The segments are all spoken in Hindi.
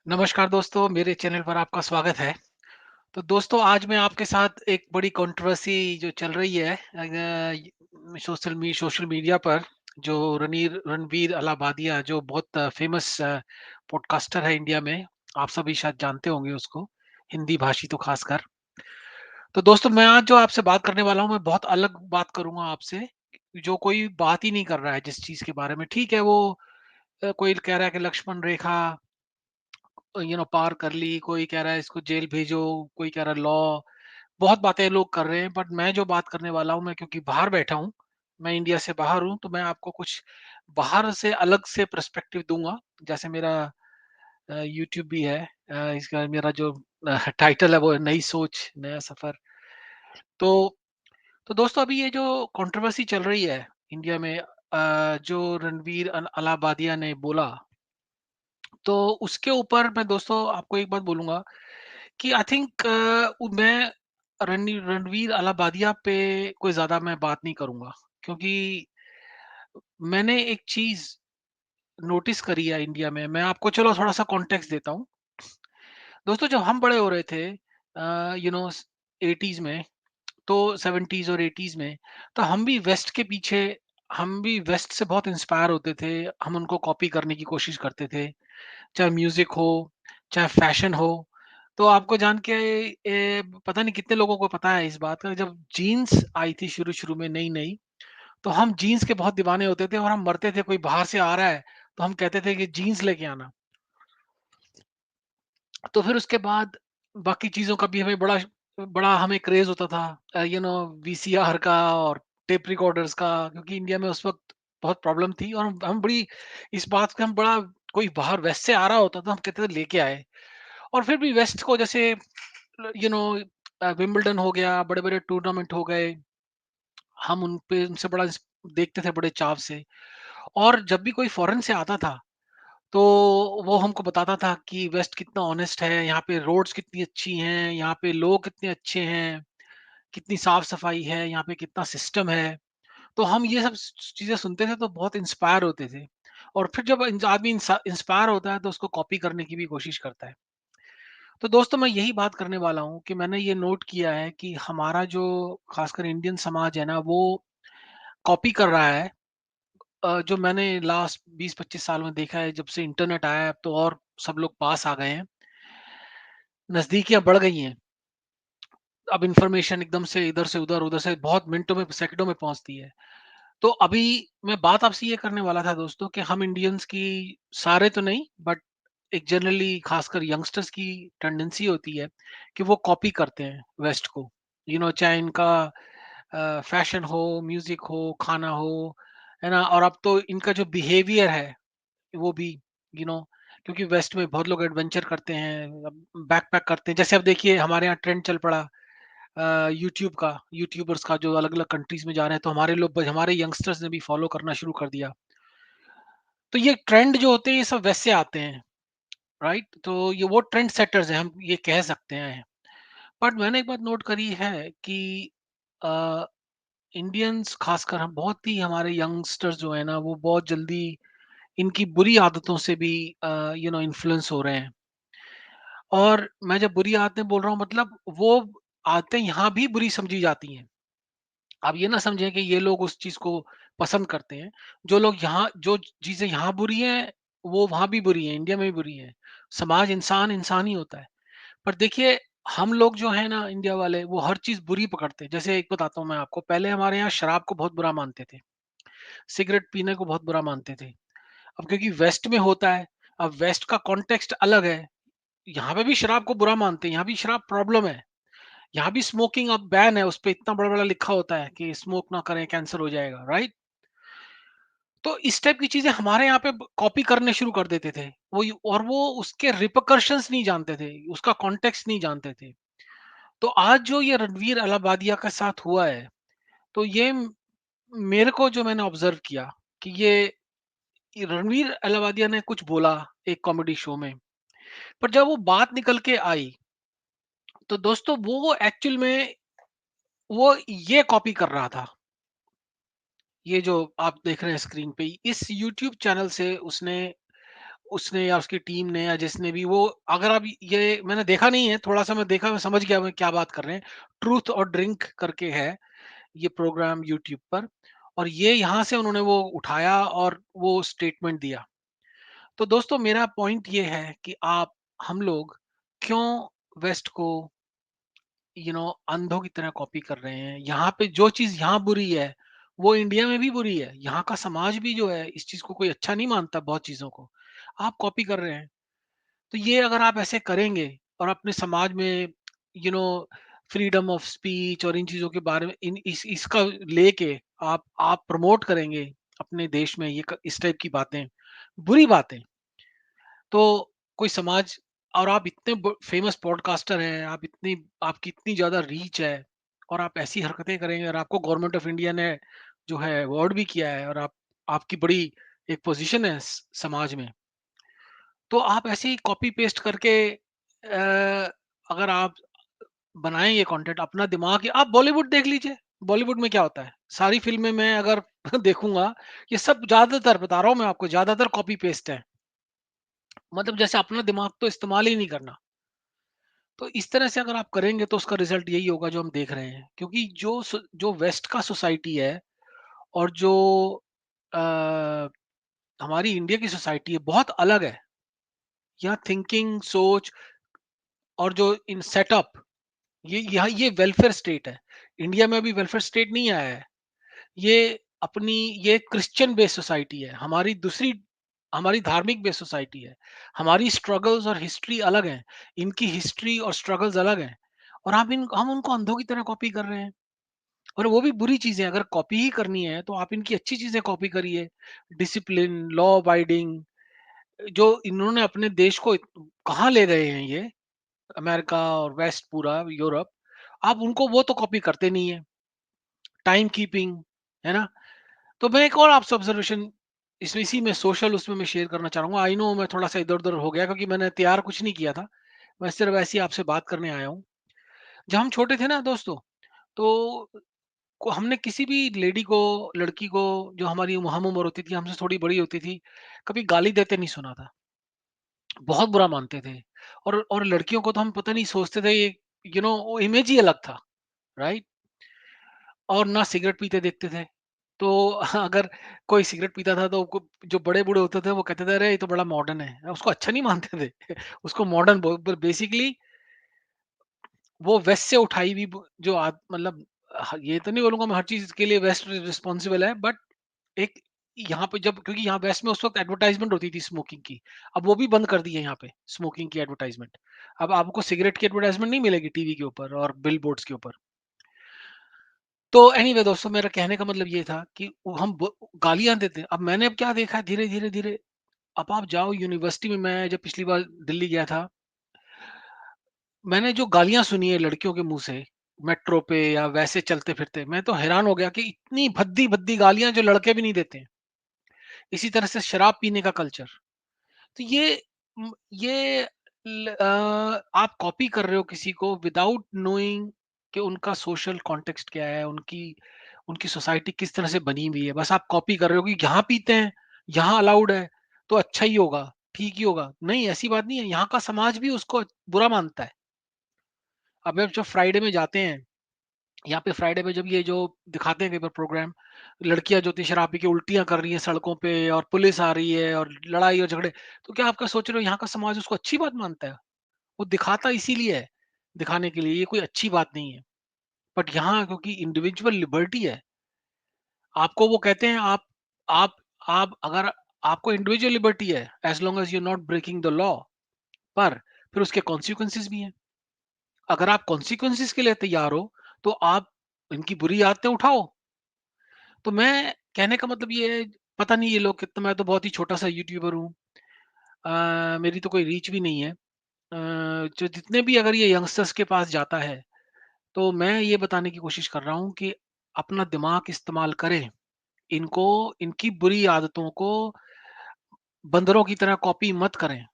नमस्कार दोस्तों, मेरे चैनल पर आपका स्वागत है। तो दोस्तों आज मैं आपके साथ एक बड़ी कंट्रोवर्सी जो चल रही है सोशल मीडिया पर जो रणवीर रणवीर अलाहाबादिया जो बहुत फेमस पॉडकास्टर है इंडिया में। आप सभी शायद जानते होंगे उसको, हिंदी भाषी तो खासकर। तो दोस्तों मैं आज जो आपसे बात करने वाला हूँ, मैं बहुत अलग बात करूँगा आपसे, जो कोई बात ही नहीं कर रहा है जिस चीज़ के बारे में। ठीक है, वो कोई कह रहा है कि लक्ष्मण रेखा पार कर ली, कोई कह रहा है इसको जेल भेजो, कोई कह रहा है लॉ, बहुत बातें लोग कर रहे हैं। बट मैं जो बात करने वाला हूँ, मैं क्योंकि बाहर बैठा हूँ, मैं इंडिया से बाहर हूँ, तो मैं आपको कुछ बाहर से अलग से पर्सपेक्टिव दूँगा। जैसे मेरा यूट्यूब भी है, इसका मेरा जो टाइटल है वो है नई सोच, नया सफ़र। तो तो दोस्तों अभी ये जो कंट्रोवर्सी चल रही है इंडिया में, जो रणवीर अलाहाबादिया ने बोला, तो उसके ऊपर मैं दोस्तों आपको एक बात बोलूँगा कि आई थिंक मैं रणवीर अलाहाबादिया पे कोई ज़्यादा मैं बात नहीं करूँगा, क्योंकि मैंने एक चीज़ नोटिस करी है इंडिया में। मैं आपको चलो थोड़ा-सा कॉन्टेक्स्ट देता हूँ। दोस्तों जब हम बड़े हो रहे थे, 80s में, तो 70s और 80s में, तो हम भी वेस्ट से बहुत इंस्पायर होते थे। हम उनको कॉपी करने की कोशिश करते थे। चाहे म्यूज़िक हो, चाहे फ़ैशन हो। तो आपको जान के पता नहीं कितने लोगों को पता है इस बात का, जब जीन्स आई थी शुरू-शुरू में नई-नई, तो हम जीन्स के बहुत दीवाने होते थे और हम मरते थे, कोई बाहर से आ रहा है, तो हम कहते थे कि जीन्स लेके आना। तो फिर उसके बाद बाकी चीज़ों का भी हमें बड़ा बड़ा हमें क्रेज़ होता था, वीसीआर का और टेप रिकॉर्डर्स का, क्योंकि इंडिया में उस वक़्त बहुत प्रॉब्लम थी और हम बड़ी इस बात का हम बड़ा, कोई बाहर वेस्ट से आ रहा होता था, हम कहते थे लेके आए। और फिर भी वेस्ट को जैसे यू नो विंबलडन हो गया, बड़े-बड़े टूर्नामेंट हो गए, हम उन पे उनसे बड़ा देखते थे बड़े चाव से। और जब भी कोई फ़ॉरेन से आता था, तो वो हमको बताता था कि वेस्ट कितना ऑनेस्ट है, यहाँ पे रोड्स कितनी अच्छी हैं, यहाँ पे लोग कितने अच्छे हैं, कितनी साफ-सफाई है, यहाँ पे कितना सिस्टम है। तो हम ये सब चीज़ें सुनते थे तो बहुत इंस्पायर होते थे। और फिर जब आदमी इंस्पायर होता है तो उसको कॉपी करने की भी कोशिश करता है। तो दोस्तों मैं यही बात करने वाला हूँ कि मैंने ये नोट किया है कि हमारा जो खासकर इंडियन समाज है ना, वो कॉपी कर रहा है। जो मैंने लास्ट 20-25 साल में देखा है, जब से इंटरनेट आया है, अब तो और सब लोग पास आ गए हैं, नज़दीकियाँ बढ़ गई हैं। अब इन्फॉर्मेशन एकदम से इधर से उधर, उधर से बहुत मिनटों में, सेकंडों में पहुँचती है। तो अभी मैं बात आपसे ये करने वाला था दोस्तों कि हम इंडियंस की, सारे तो नहीं बट एक जनरली खासकर यंगस्टर्स की टेंडेंसी होती है कि वो कॉपी करते हैं वेस्ट को। चाहे इनका फैशन हो, म्यूजिक हो, खाना हो, है ना? और अब तो इनका जो बिहेवियर है वो भी, यू नो क्योंकि वेस्ट में बहुत लोग एडवेंचर करते हैं, बैकपैक करते हैं। जैसे अब देखिए हमारे यहाँ ट्रेंड चल पड़ा यूट्यूबर्स का, जो अलग-अलग कंट्रीज़ में जा रहे हैं, तो हमारे यंगस्टर्स ने भी फॉलो करना शुरू कर दिया। तो ये ट्रेंड जो होते हैं, ये सब वैसे आते हैं, राइट? तो ये वो ट्रेंड सेटर्स हैं, हम ये कह सकते हैं। बट मैंने एक बात नोट करी है कि अ, इंडियंस खासकर, हम बहुत ही, हमारे यंगस्टर्स जो है ना, वो बहुत जल्दी इनकी बुरी आदतों से भी इन्फ्लुएंस हो रहे हैं। और मैं जब बुरी आदतें बोल रहा हूँ, मतलब वो आदतें यहाँ भी बुरी समझी जाती हैं। आप ये ना समझें कि ये लोग उस चीज़ को पसंद करते हैं। जो चीज़ें यहाँ बुरी हैं, वो वहाँ भी बुरी हैं, इंडिया में भी बुरी हैं। समाज, इंसान ही होता है। पर देखिए, हम लोग जो हैं ना इंडिया वाले, वो हर चीज़ बुरी पकड़ते हैं। जैसे एक बताता हूँ मैं आपको, पहले हमारे यहाँ शराब को बहुत बुरा मानते थे, सिगरेट पीने को बहुत बुरा मानते थे। अब क्योंकि वेस्ट में होता है, अब वेस्ट का कॉन्टेक्स्ट अलग है। यहाँ पे भी शराब को बुरा मानते हैं, यहाँ भी शराब प्रॉब्लम है। यहाँ भी स्मोकिंग अब बैन है, उसपे इतना बड़ा-बड़ा लिखा होता है कि स्मोक ना करें, कैंसर हो जाएगा, राइट? तो इस टाइप की चीज़ें हमारे यहाँ पे ब कॉपी करने शुरू कर देते थे। वो उसके रिपरकशंस नहीं जानते थे, उसका कॉन्टेक्स्ट नहीं जानते थे। तो आज जो ये रणवीर अलाहाबादिया के साथ हुआ है, तो ये मेरे को, जो मैंने ऑब्ज़र्व किया कि ये रणवीर अलाहाबादिया ने कुछ बोला एक कॉमेडी शो में, पर जब वो बात निकल के आई, तो दोस्तों वो एक्चुअल में वो ये कॉपी कर रहा था। ये जो आप देख रहे हैं स्क्रीन पे, इस यूट्यूब चैनल से उसने उसने या उसकी टीम ने या जिसने भी वो, अगर आप ये मैंने देखा नहीं है, थोड़ा-सा मैं देखा, मैं समझ गया मैं क्या बात कर रहे हैं। ट्रूथ और ड्रिंक करके है ये प्रोग्राम यूट्यूब पर, और ये यहाँ से उन्होंने वो उठाया और वो स्टेटमेंट दिया। तो दोस्तों मेरा पॉइंट ये है कि आप हम लोग क्यों वेस्ट को अंधों की तरह कॉपी कर रहे हैं। यहाँ पे जो चीज़ यहाँ बुरी है, वो इंडिया में भी बुरी है। यहाँ का समाज भी जो है इस चीज़ को कोई अच्छा नहीं मानता, बहुत चीज़ों को। आप कॉपी कर रहे हैं। तो ये अगर आप ऐसे करेंगे और अपने समाज में you know freedom of speech और इन चीज़ों के बारे में इन इस इसका लेके आप प्रमोट करेंगे अपने देश में इस टाइप की बातें, बुरी बातें, तो कोई समाज, और आप इतने फेमस पॉडकास्टर हैं, आपकी इतनी ज़्यादा रीच है, और आप ऐसी हरकतें करेंगे, और आपको गवर्नमेंट ऑफ इंडिया ने जो है अवार्ड भी किया है, और आपकी बड़ी एक पोजीशन है समाज में, तो आप ऐसे ही कॉपी पेस्ट करके अगर आप बनाएं ये कंटेंट, अपना दिमाग, आप बॉलीवुड देख लीजिए। बॉलीवुड में क्या होता है, सारी फिल्में मैं अगर देखूंगा, ये सब ज्यादातर, बता रहा हूँ मैं आपको, ज्यादातर कॉपी पेस्ट है। मतलब जैसे अपना दिमाग तो इस्तेमाल ही नहीं करना। तो इस तरह से अगर आप करेंगे तो उसका रिजल्ट यही होगा जो हम देख रहे हैं, क्योंकि जो वेस्ट का सोसाइटी है, और जो अ, हमारी इंडिया की सोसाइटी है, बहुत अलग है। यहाँ थिंकिंग, सोच, और जो इन सेटअप, ये वेलफेयर स्टेट है। इंडिया में अभी वेलफेयर स्टेट नहीं आया है। ये अपनी ये क्रिश्चियन बेस्ड सोसाइटी है। हमारी धार्मिक बेस्ड सोसाइटी है। हमारी स्ट्रगल्स और हिस्ट्री अलग है। इनकी हिस्ट्री और स्ट्रगल्स अलग हैं। और हम उनको अंधों की तरह कॉपी कर रहे हैं, और वो भी बुरी चीजें। अगर कॉपी ही करनी है तो आप इनकी अच्छी चीजें कॉपी करिए। डिसिप्लिन, लॉ अबाइडिंग, जो इन्होंने अपने देश को कहाँ ले गए हैं ये, अमेरिका और वेस्ट, पूरा यूरोप, आप उनको वो तो कॉपी करते नहीं है। टाइम कीपिंग, है ना? तो मैं एक और आपसे ऑब्जर्वेशन इसमें, इसी में सोशल, उसमें मैं शेयर करना चाहूंगा। आई नो मैं थोड़ा सा इधर उधर हो गया, क्योंकि मैंने तैयार कुछ नहीं किया था। मैं सिर्फ ऐसे ही आपसे बात करने आया हूँ। जब हम छोटे थे ना दोस्तों, तो हमने किसी भी लेडी को, लड़की को, जो हमारी हम उम्र होती थी, हमसे थोड़ी बड़ी होती थी, कभी गाली देते नहीं सुना था। बहुत बुरा मानते थे। और लड़कियों को तो हम पता नहीं सोचते थे, ये वो इमेज ही अलग था, राइट? और ना सिगरेट पीते देखते थे। तो अगर कोई सिगरेट पीता था तो जो बड़े बूढ़े होते थे वो कहते थे, अरे ये तो बड़ा मॉडर्न है, उसको अच्छा नहीं मानते थे। उसको मॉडर्न बेसिकली वो वेस्ट से उठाई हुई मतलब, ये तो नहीं बोलूंगा मैं हर चीज के लिए वेस्ट रिस्पॉन्सिबल है, बट एक यहाँ पे, जब क्योंकि यहाँ वेस्ट में उस वक्त एडवर्टाइजमेंट होती थी स्मोकिंग की, अब वो भी बंद कर दी है यहाँ पे, स्मोकिंग की एडवर्टाइजमेंट। अब आपको सिगरेट की एडवर्टाइजमेंट नहीं मिलेगी टीवी के ऊपर और बिल बोर्ड्स के ऊपर। तो एनीवे दोस्तों, मेरा कहने का मतलब ये था कि गालियां देते हैं। अब मैंने अब क्या देखा है, धीरे धीरे धीरे, अब आप जाओ यूनिवर्सिटी में, मैं जब पिछली बार दिल्ली गया था, मैंने जो गालियां सुनी है लड़कियों के मुंह से, मेट्रो पे या वैसे चलते फिरते, मैं तो हैरान हो गया कि इतनी भद्दी भद्दी गालियां जो लड़के भी नहीं देते हैं। इसी तरह से शराब पीने का कल्चर। तो ये आप कॉपी कर रहे हो किसी को विदाउट नोइंग कि उनका सोशल कॉन्टेक्स्ट क्या है, उनकी उनकी सोसाइटी किस तरह से बनी हुई है। बस आप कॉपी कर रहे हो कि यहाँ पीते हैं, यहाँ अलाउड है, तो अच्छा ही होगा, ठीक ही होगा। नहीं, ऐसी बात नहीं है। यहाँ का समाज भी उसको बुरा मानता है। अब आप जब फ्राइडे में जाते हैं, यहाँ पे फ्राइडे में जब ये जो दिखाते हैं कई बार प्रोग्राम, लड़कियां जो थी शराब पी के उल्टियां कर रही हैं सड़कों पे, और पुलिस आ रही है, और लड़ाई और झगड़े, तो क्या आपका सोच रहे हो यहाँ का समाज उसको अच्छी बात मानता है? वो दिखाता इसीलिए है, दिखाने के लिए, ये कोई अच्छी बात नहीं है। बट यहाँ क्योंकि इंडिविजुअल लिबर्टी है, आपको वो कहते हैं, आप आप अगर आपको इंडिविजुअल लिबर्टी है, as long as you not breaking the law, पर फिर उसके कॉन्सिक्वेंसेस भी हैं। अगर आप कॉन्सिक्वेंसेस के लिए तैयार हो, तो आप इनकी बुरी आदतें उठाओ। तो मैं कहने का मतलब ये है, पता नहीं ये लोग कितना, मैं तो बहुत ही छोटा सा यूट्यूबर हूँ। मेरी तो कोई रीच भी नहीं है। जो जितने भी अगर ये यंगस्टर्स के पास जाता है, तो मैं ये बताने की कोशिश कर रहा हूँ कि अपना दिमाग इस्तेमाल करें। इनको इनकी बुरी आदतों को बंदरों की तरह कॉपी मत करें।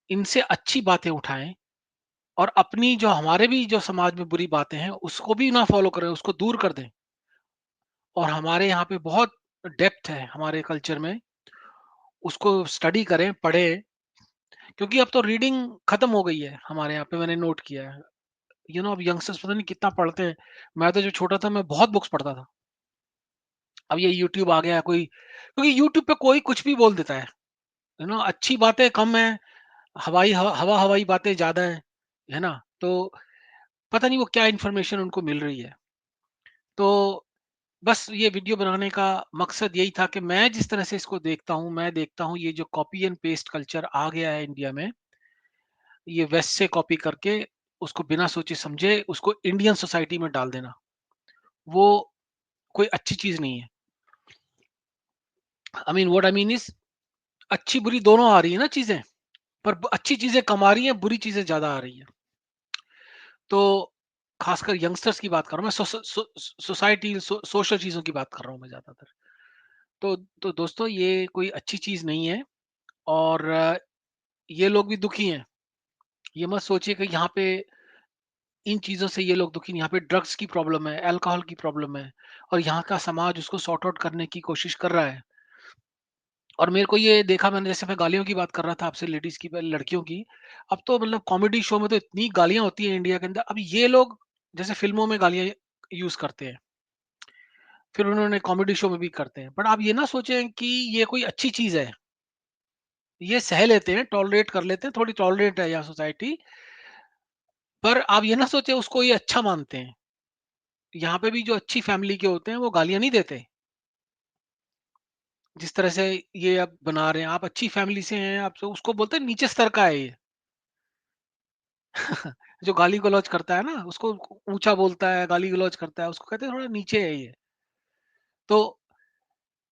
इनसे अच्छी बातें उठाएँ, और अपनी जो हमारे भी जो समाज में बुरी बातें हैं, उसको भी ना फ़ॉलो करें, उसको दूर कर दें। और हमारे यहाँ पे बहुत डेप्थ है हमारे कल्चर में, उसको स्टडी करें, पढ़ें, क्योंकि अब तो रीडिंग खत्म हो गई है हमारे यहाँ पे, मैंने नोट किया है। अब यंगस्टर्स पता नहीं कितना पढ़ते हैं। मैं तो जब छोटा था मैं बहुत बुक्स पढ़ता था। अब ये यूट्यूब आ गया है, कोई क्योंकि यूट्यूब पे कोई कुछ भी बोल देता है। अच्छी बातें कम है, हवा-हवाई बातें ज़्यादा है ना? तो पता नहीं वो क्या इन्फॉर्मेशन उनको मिल रही है। तो बस ये वीडियो बनाने का मकसद यही था कि मैं जिस तरह से इसको देखता हूँ, मैं देखता हूँ ये जो कॉपी एंड पेस्ट कल्चर आ गया है इंडिया में, ये वेस्ट से कॉपी करके उसको बिना सोचे समझे उसको इंडियन सोसाइटी में डाल देना, वो कोई अच्छी चीज़ नहीं है। I mean what I mean is, अच्छी-बुरी दोनों आ रही है ना चीज़ें, पर ब अच्छी चीज़ें कम आ रही हैं, बुरी चीज़ें ज़्यादा आ रही हैं। तो खासकर यंगस्टर्स की बात कर रहा हूँ मैं, सोसाइटी सोशल चीज़ों की बात कर रहा हूँ मैं ज़्यादातर। तो दोस्तों ये कोई अच्छी चीज़ नहीं है, और ये लोग भी दुखी हैं। ये मत सोचिए कि यहाँ पे इन चीज़ों से ये लोग दुखी नहीं, यहाँ पे ड्रग्स की प्रॉब्लम है, अल्कोहल की प्रॉब्लम है, और यहाँ का समाज उसको सॉर्ट आउट करने की कोशिश कर रहा है। और मेरे को ये देखा मैंने, जैसे मैं गालियों की बात कर रहा था आपसे, लेडीज़ की, पहले लड़कियों की, अब तो मतलब कॉमेडी शो में तो इतनी गालियाँ होती हैं इंडिया के अंदर। अब ये लोग जैसे फ़िल्मों में गालियाँ यूज़ करते हैं, फिर उन्होंने कॉमेडी शो में भी करते हैं। बट आप ये ना सोचें कि ये कोई अच्छी चीज़ है। ये सह लेते हैं, टॉलरेट कर लेते हैं, थोड़ी टॉलरेट है यहाँ सोसाइटी, पर आप ये ना सोचें उसको ये अच्छा मानते हैं। यहाँ पे भी जो अच्छी फैमिली के होते हैं, वो गालियाँ नहीं देते। जिस तरह से ये अब बना रहे हैं, आप अच्छी फैमिली से हैं, आप तो उसको बोलते हैं नीचे स्तर का है ये। जो गाली-गलौज करता है ना, उसको ऊँचा बोलता है, गाली-गलौज करता है, उसको कहते हैं थोड़ा नीचे है ये। तो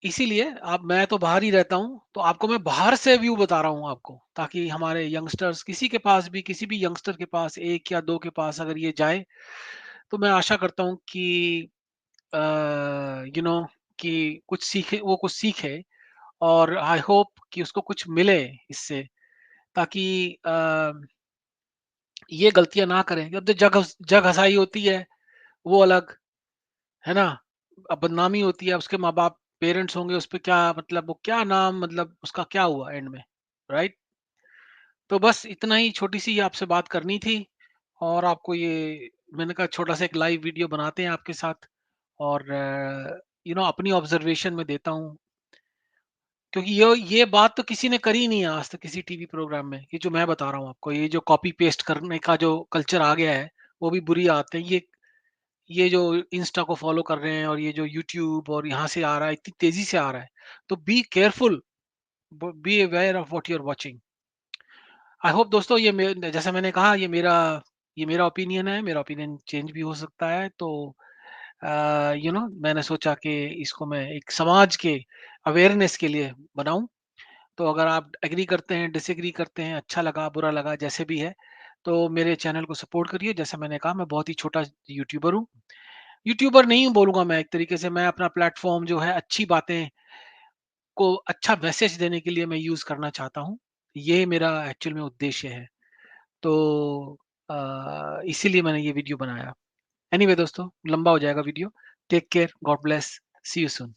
इसीलिए अब मैं तो बाहर ही रहता हूँ, तो आपको मैं बाहर से व्यू बता रहा हूँ आपको, ताकि हमारे यंगस्टर्स, किसी भी यंगस्टर के पास 1 या 2 के पास अगर ये जाए, तो मैं आशा करता हूँ कि अ, यू नो कि कुछ सीखे, और आई होप कि उसको कुछ मिले इससे, ताकि अ, ये गलतियाँ ना करें। अब तो जग हँसाई होती है, वो अलग, है ना? अब बदनामी होती है, उसके माँ-बाप, पेरेंट्स होंगे, उसपे क्या मतलब, वो क्या नाम, मतलब उसका क्या हुआ एंड में, राइट? तो बस इतना ही, छोटी-सी आपसे बात करनी थी, और आपको ये मैंने कहा छोटा-सा एक लाइव वीडियो बनाते हैं आपके साथ, और अपनी ऑब्जर्वेशन में देता हूँ, क्योंकि ये बात तो किसी ने करी नहीं है आज तक किसी टीवी प्रोग्राम में, ये जो मैं बता रहा हूँ आपको, ये जो कॉपी पेस्ट करने का जो कल्चर आ गया है, वो भी बुरी आदत है। ये जो इंस्टा को फॉलो कर रहे हैं, और ये जो यूट्यूब और यहाँ से आ रहा है, इतनी तेजी से आ रहा है, तो be careful, be aware of what you are watching. I hope दोस्तों, जैसा मैंने कहा, ये मेरा ओपिनियन है, मेरा ओपिनियन चेंज भी हो सकता है। तो मैंने सोचा कि इसको मैं एक समाज के अवेयरनेस के लिए बनाऊं। तो अगर आप एग्री करते हैं, डिसएग्री करते हैं, अच्छा लगा, बुरा लगा, जैसे भी है, तो मेरे चैनल को सपोर्ट करिए। जैसा मैंने कहा, मैं बहुत ही छोटा यूट्यूबर हूँ। यूट्यूबर नहीं बोलूँगा मैं, एक तरीके से मैं अपना प्लेटफ़ॉर्म जो है अच्छी बातें को अच्छा मैसेज देने के लिए मैं यूज़ करना चाहता हूँ। ये मेरा एक्चुअल में उद्देश्य है। तो इसीलिए मैंने ये वीडियो बनाया। एनीवे दोस्तों, लंबा हो जाएगा video. Take care, God bless, see you soon.